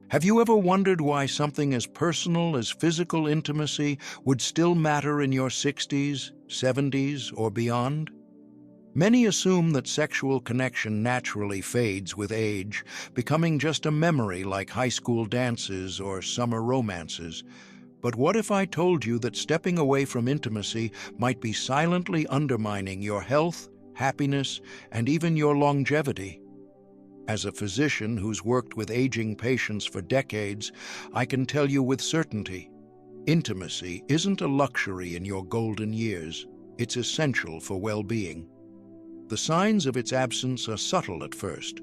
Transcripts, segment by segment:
Have you ever wondered why something as personal as physical intimacy would still matter in your 60s, 70s, or beyond? Many assume that sexual connection naturally fades with age, becoming just a memory like high school dances or summer romances. But what if I told you that stepping away from intimacy might be silently undermining your health, happiness, and even your longevity? As a physician who's worked with aging patients for decades, I can tell you with certainty, intimacy isn't a luxury in your golden years. It's essential for well-being. The signs of its absence are subtle at first.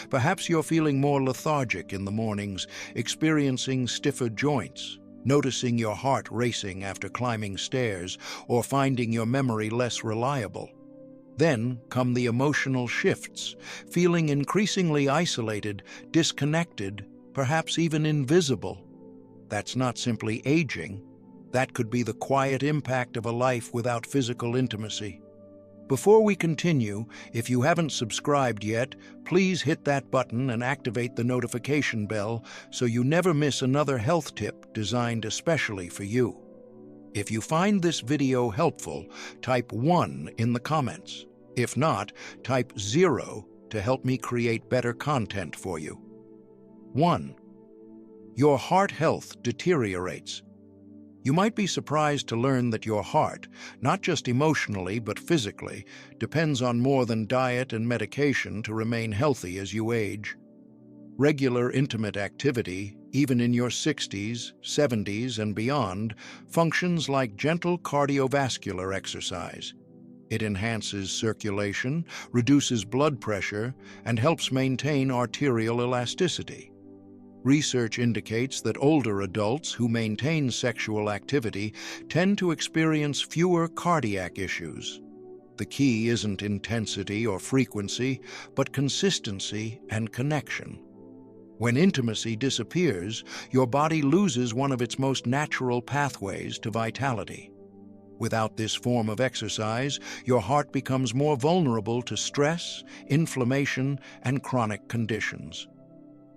Perhaps you're feeling more lethargic in the mornings, experiencing stiffer joints, noticing your heart racing after climbing stairs, or finding your memory less reliable. Then come the emotional shifts, feeling increasingly isolated, disconnected, perhaps even invisible. That's not simply aging. That could be the quiet impact of a life without physical intimacy. Before we continue, if you haven't subscribed yet, please hit that button and activate the notification bell so you never miss another health tip designed especially for you. If you find this video helpful, type 1 in the comments. If not, type 0 to help me create better content for you. 1. Your heart health deteriorates. You might be surprised to learn that your heart, not just emotionally but physically, depends on more than diet and medication to remain healthy as you age. Regular intimate activity, even in your 60s, 70s, and beyond, functions like gentle cardiovascular exercise. It enhances circulation, reduces blood pressure, and helps maintain arterial elasticity. Research indicates that older adults who maintain sexual activity tend to experience fewer cardiac issues. The key isn't intensity or frequency, but consistency and connection. When intimacy disappears, your body loses one of its most natural pathways to vitality. Without this form of exercise, your heart becomes more vulnerable to stress, inflammation, and chronic conditions.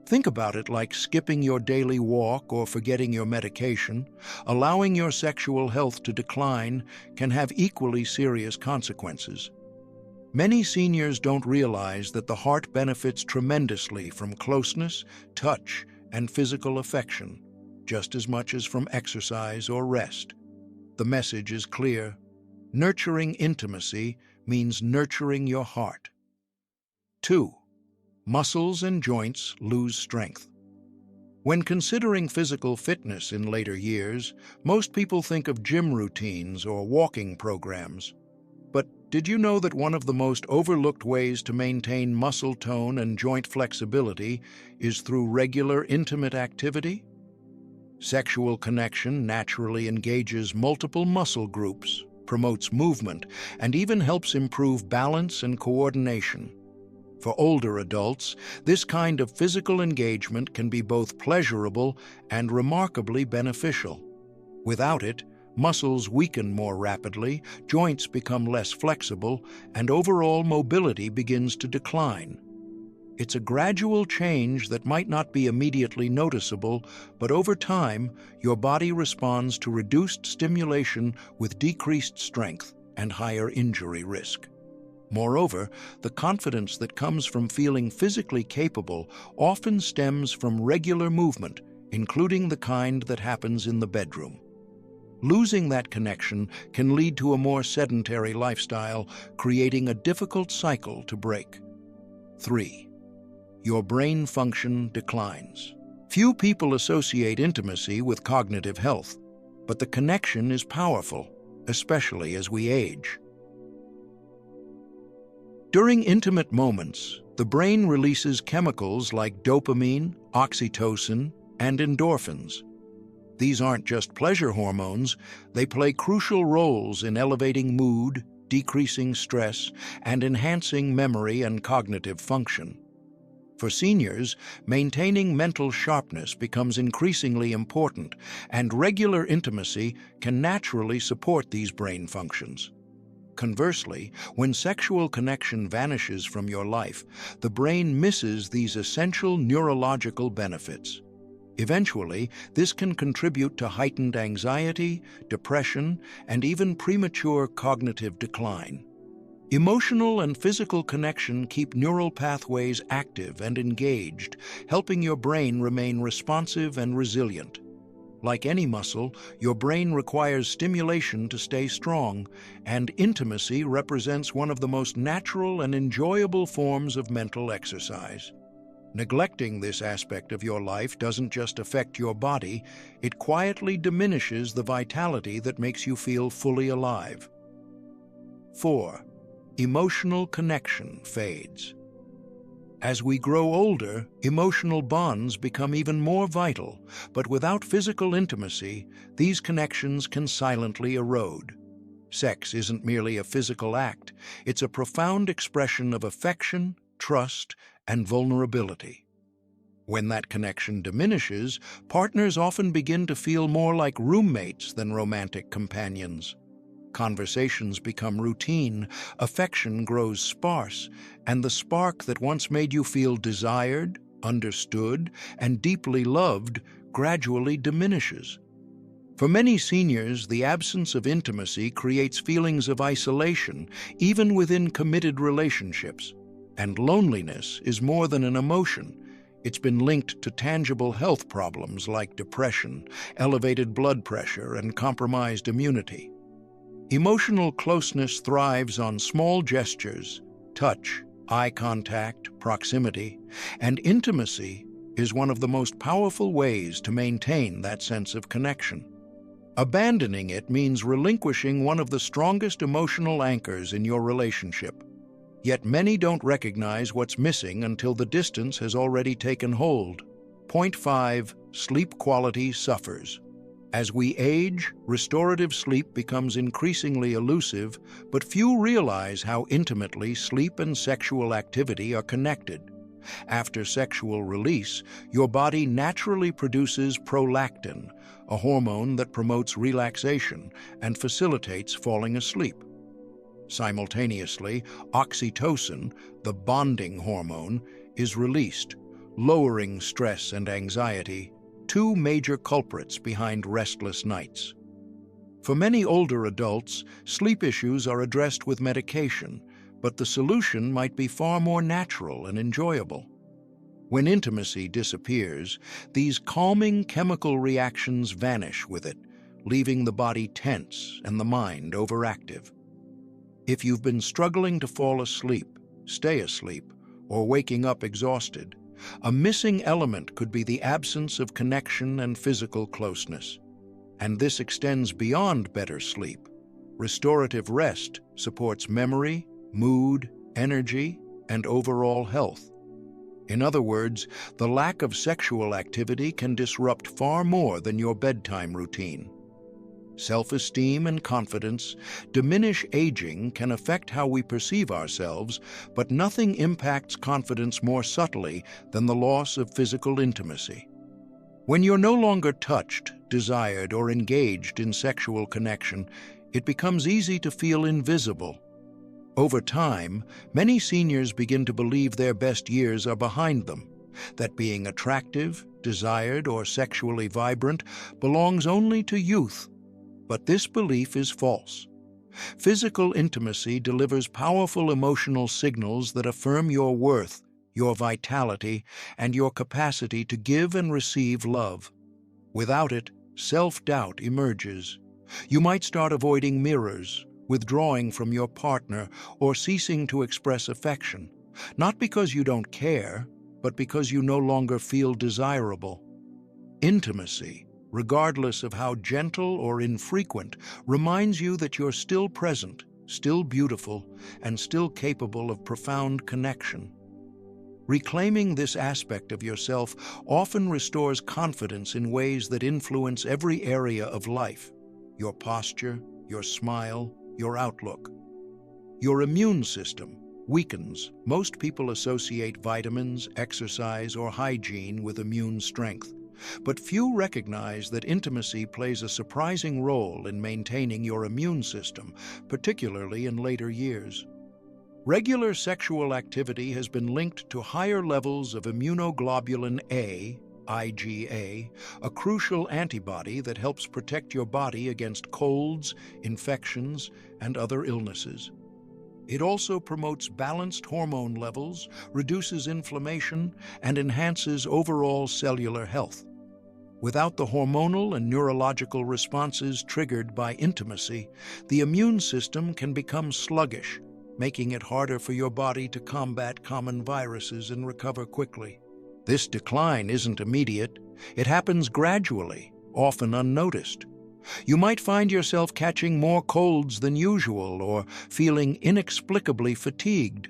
Think about it like skipping your daily walk or forgetting your medication. Allowing your sexual health to decline can have equally serious consequences. Many seniors don't realize that the heart benefits tremendously from closeness, touch, and physical affection, just as much as from exercise or rest. The message is clear. Nurturing intimacy means nurturing your heart. 2. Muscles and joints lose strength. When considering physical fitness in later years, most people think of gym routines or walking programs. But did you know that one of the most overlooked ways to maintain muscle tone and joint flexibility is through regular intimate activity? Sexual connection naturally engages multiple muscle groups, promotes movement, and even helps improve balance and coordination. For older adults, this kind of physical engagement can be both pleasurable and remarkably beneficial. Without it, muscles weaken more rapidly, joints become less flexible, and overall mobility begins to decline. It's a gradual change that might not be immediately noticeable, but over time, your body responds to reduced stimulation with decreased strength and higher injury risk. Moreover, the confidence that comes from feeling physically capable often stems from regular movement, including the kind that happens in the bedroom. Losing that connection can lead to a more sedentary lifestyle, creating a difficult cycle to break. 3. Your brain function declines. Few people associate intimacy with cognitive health, but the connection is powerful, especially as we age. During intimate moments, the brain releases chemicals like dopamine, oxytocin, and endorphins. These aren't just pleasure hormones, they play crucial roles in elevating mood, decreasing stress, and enhancing memory and cognitive function. For seniors, maintaining mental sharpness becomes increasingly important, and regular intimacy can naturally support these brain functions. Conversely, when sexual connection vanishes from your life, the brain misses these essential neurological benefits. Eventually, this can contribute to heightened anxiety, depression, and even premature cognitive decline. Emotional and physical connection keep neural pathways active and engaged, helping your brain remain responsive and resilient. Like any muscle, your brain requires stimulation to stay strong, and intimacy represents one of the most natural and enjoyable forms of mental exercise. Neglecting this aspect of your life doesn't just affect your body, it quietly diminishes the vitality that makes you feel fully alive. 4. Emotional connection fades. As we grow older, emotional bonds become even more vital, but without physical intimacy, these connections can silently erode. Sex isn't merely a physical act, it's a profound expression of affection, trust, and vulnerability. When that connection diminishes, partners often begin to feel more like roommates than romantic companions. Conversations become routine, affection grows sparse, and the spark that once made you feel desired, understood, and deeply loved gradually diminishes. For many seniors, the absence of intimacy creates feelings of isolation, even within committed relationships. And loneliness is more than an emotion. It's been linked to tangible health problems like depression, elevated blood pressure, and compromised immunity. Emotional closeness thrives on small gestures, touch, eye contact, proximity, and intimacy is one of the most powerful ways to maintain that sense of connection. Abandoning it means relinquishing one of the strongest emotional anchors in your relationship. Yet many don't recognize what's missing until the distance has already taken hold. Point 5. Sleep quality suffers. As we age, restorative sleep becomes increasingly elusive, but few realize how intimately sleep and sexual activity are connected. After sexual release, your body naturally produces prolactin, a hormone that promotes relaxation and facilitates falling asleep. Simultaneously, oxytocin, the bonding hormone, is released, lowering stress and anxiety, two major culprits behind restless nights. For many older adults, sleep issues are addressed with medication, but the solution might be far more natural and enjoyable. When intimacy disappears, these calming chemical reactions vanish with it, leaving the body tense and the mind overactive. If you've been struggling to fall asleep, stay asleep, or waking up exhausted, a missing element could be the absence of connection and physical closeness. And this extends beyond better sleep. Restorative rest supports memory, mood, energy, and overall health. In other words, the lack of sexual activity can disrupt far more than your bedtime routine. Self-esteem and confidence diminish. Aging can affect how we perceive ourselves, but nothing impacts confidence more subtly than the loss of physical intimacy. When you're no longer touched, desired, or engaged in sexual connection, it becomes easy to feel invisible. Over time, many seniors begin to believe their best years are behind them, that being attractive, desired, or sexually vibrant belongs only to youth. But this belief is false. Physical intimacy delivers powerful emotional signals that affirm your worth, your vitality, and your capacity to give and receive love. Without it, self-doubt emerges. You might start avoiding mirrors, withdrawing from your partner, or ceasing to express affection, not because you don't care, but because you no longer feel desirable. Intimacy, regardless of how gentle or infrequent, reminds you that you're still present, still beautiful, and still capable of profound connection. Reclaiming this aspect of yourself often restores confidence in ways that influence every area of life: your posture, your smile, your outlook. Your immune system weakens. Most people associate vitamins, exercise, or hygiene with immune strength, but few recognize that intimacy plays a surprising role in maintaining your immune system, particularly in later years. Regular sexual activity has been linked to higher levels of immunoglobulin A, IgA, a crucial antibody that helps protect your body against colds, infections, and other illnesses. It also promotes balanced hormone levels, reduces inflammation, and enhances overall cellular health. Without the hormonal and neurological responses triggered by intimacy, the immune system can become sluggish, making it harder for your body to combat common viruses and recover quickly. This decline isn't immediate. It happens gradually, often unnoticed. You might find yourself catching more colds than usual or feeling inexplicably fatigued.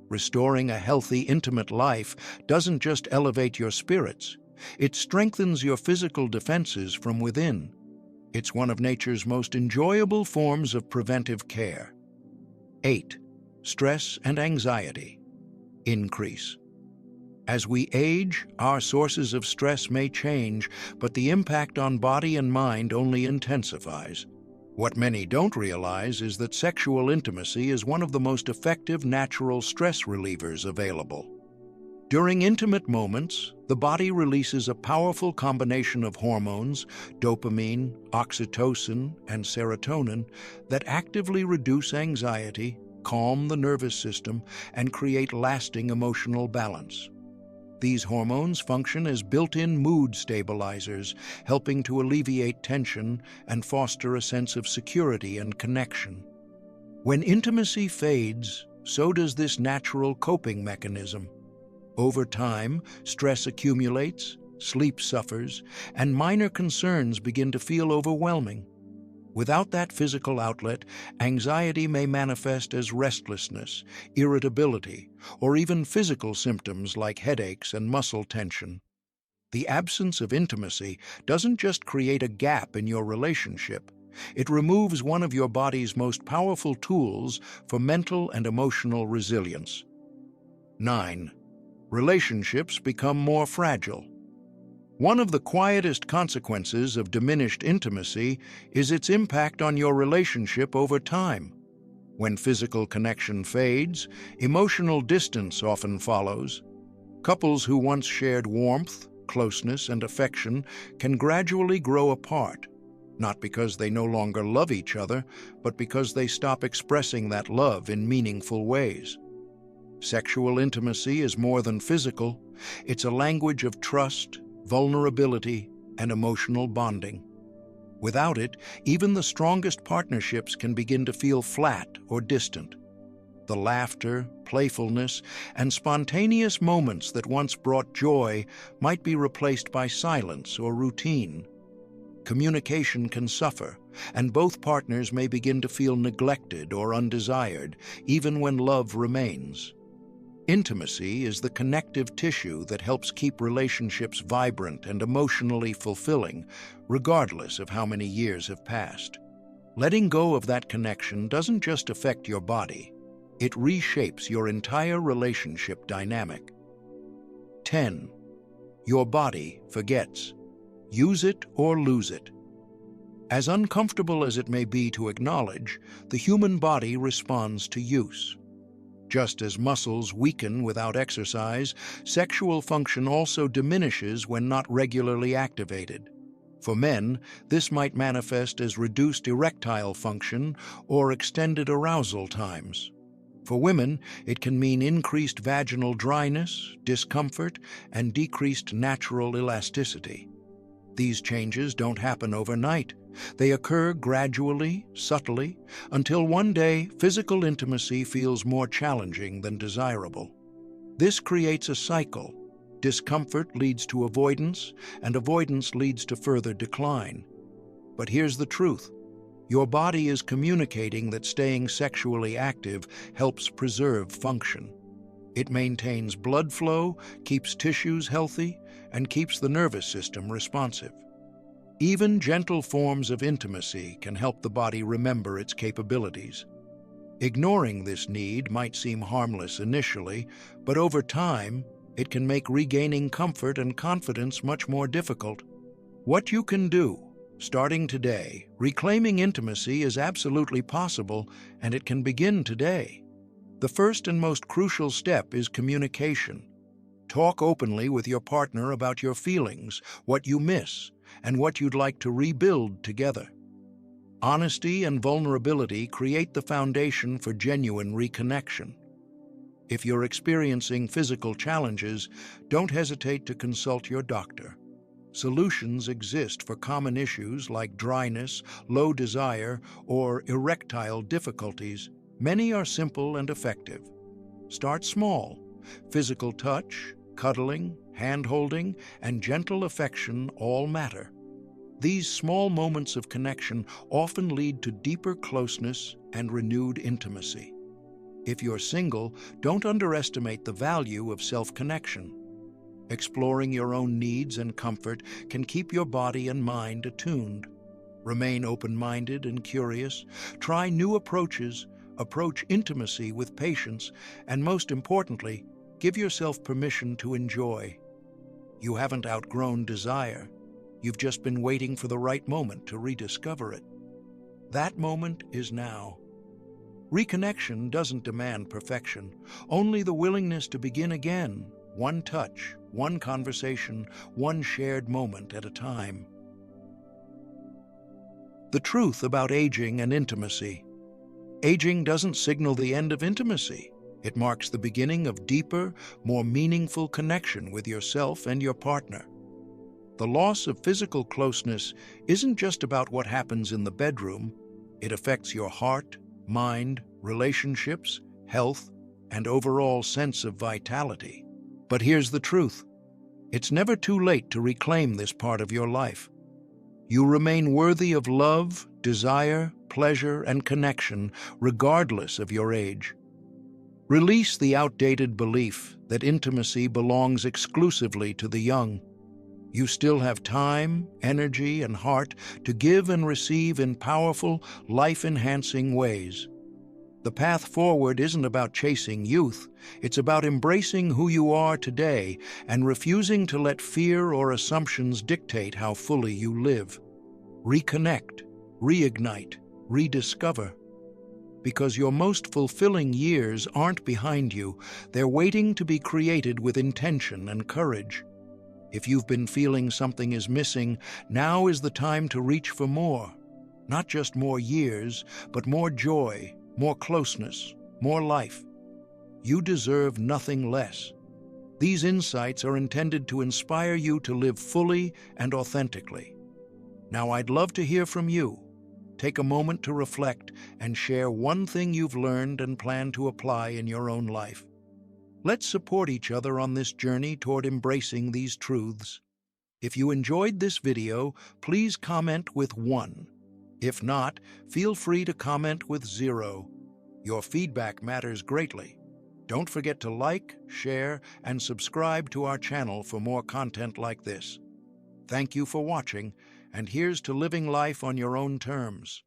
Restoring a healthy, intimate life doesn't just elevate your spirits. It strengthens your physical defenses from within. It's one of nature's most enjoyable forms of preventive care. 8. Stress and anxiety increase. As we age, our sources of stress may change, but the impact on body and mind only intensifies. What many don't realize is that sexual intimacy is one of the most effective natural stress relievers available. During intimate moments, the body releases a powerful combination of hormones, dopamine, oxytocin, and serotonin, that actively reduce anxiety, calm the nervous system, and create lasting emotional balance. These hormones function as built-in mood stabilizers, helping to alleviate tension and foster a sense of security and connection. When intimacy fades, so does this natural coping mechanism. Over time, stress accumulates, sleep suffers, and minor concerns begin to feel overwhelming. Without that physical outlet, anxiety may manifest as restlessness, irritability, or even physical symptoms like headaches and muscle tension. The absence of intimacy doesn't just create a gap in your relationship, it removes one of your body's most powerful tools for mental and emotional resilience. 9. Relationships become more fragile. One of the quietest consequences of diminished intimacy is its impact on your relationship over time. When physical connection fades, emotional distance often follows. Couples who once shared warmth, closeness, and affection can gradually grow apart, not because they no longer love each other, but because they stop expressing that love in meaningful ways. Sexual intimacy is more than physical. It's a language of trust, vulnerability, and emotional bonding. Without it, even the strongest partnerships can begin to feel flat or distant. The laughter, playfulness, and spontaneous moments that once brought joy might be replaced by silence or routine. Communication can suffer, and both partners may begin to feel neglected or undesired, even when love remains. Intimacy is the connective tissue that helps keep relationships vibrant and emotionally fulfilling, regardless of how many years have passed. Letting go of that connection doesn't just affect your body, it reshapes your entire relationship dynamic. 10. Your body forgets. Use it or lose it. As uncomfortable as it may be to acknowledge, the human body responds to use. Just as muscles weaken without exercise, sexual function also diminishes when not regularly activated. For men, this might manifest as reduced erectile function or extended arousal times. For women, it can mean increased vaginal dryness, discomfort, and decreased natural elasticity. These changes don't happen overnight. They occur gradually, subtly, until one day physical intimacy feels more challenging than desirable. This creates a cycle. Discomfort leads to avoidance, and avoidance leads to further decline. But here's the truth. Your body is communicating that staying sexually active helps preserve function. It maintains blood flow, keeps tissues healthy, and keeps the nervous system responsive. Even gentle forms of intimacy can help the body remember its capabilities. Ignoring this need might seem harmless initially, but over time, it can make regaining comfort and confidence much more difficult. What you can do, starting today, reclaiming intimacy is absolutely possible, and it can begin today. The first and most crucial step is communication. Talk openly with your partner about your feelings, what you miss, and what you'd like to rebuild together. Honesty and vulnerability create the foundation for genuine reconnection. If you're experiencing physical challenges, don't hesitate to consult your doctor. Solutions exist for common issues like dryness, low desire, or erectile difficulties. Many are simple and effective. Start small. Physical touch, cuddling, hand-holding, and gentle affection all matter. These small moments of connection often lead to deeper closeness and renewed intimacy. If you're single, don't underestimate the value of self-connection. Exploring your own needs and comfort can keep your body and mind attuned. Remain open-minded and curious. Try new approaches, approach intimacy with patience, and most importantly, give yourself permission to enjoy. You haven't outgrown desire. You've just been waiting for the right moment to rediscover it. That moment is now. Reconnection doesn't demand perfection, only the willingness to begin again, one touch, one conversation, one shared moment at a time. The truth about aging and intimacy. Aging doesn't signal the end of intimacy. It marks the beginning of deeper, more meaningful connection with yourself and your partner. The loss of physical closeness isn't just about what happens in the bedroom. It affects your heart, mind, relationships, health, and overall sense of vitality. But here's the truth. It's never too late to reclaim this part of your life. You remain worthy of love, desire, pleasure, and connection, regardless of your age. Release the outdated belief that intimacy belongs exclusively to the young. You still have time, energy, and heart to give and receive in powerful, life-enhancing ways. The path forward isn't about chasing youth. It's about embracing who you are today and refusing to let fear or assumptions dictate how fully you live. Reconnect, reignite, rediscover. Because your most fulfilling years aren't behind you, they're waiting to be created with intention and courage. If you've been feeling something is missing, now is the time to reach for more. Not just more years, but more joy, more closeness, more life. You deserve nothing less. These insights are intended to inspire you to live fully and authentically. Now, I'd love to hear from you. Take a moment to reflect and share one thing you've learned and plan to apply in your own life. Let's support each other on this journey toward embracing these truths. If you enjoyed this video, please comment with 1. If not, feel free to comment with 0. Your feedback matters greatly. Don't forget to like, share, and subscribe to our channel for more content like this. Thank you for watching, and here's to living life on your own terms.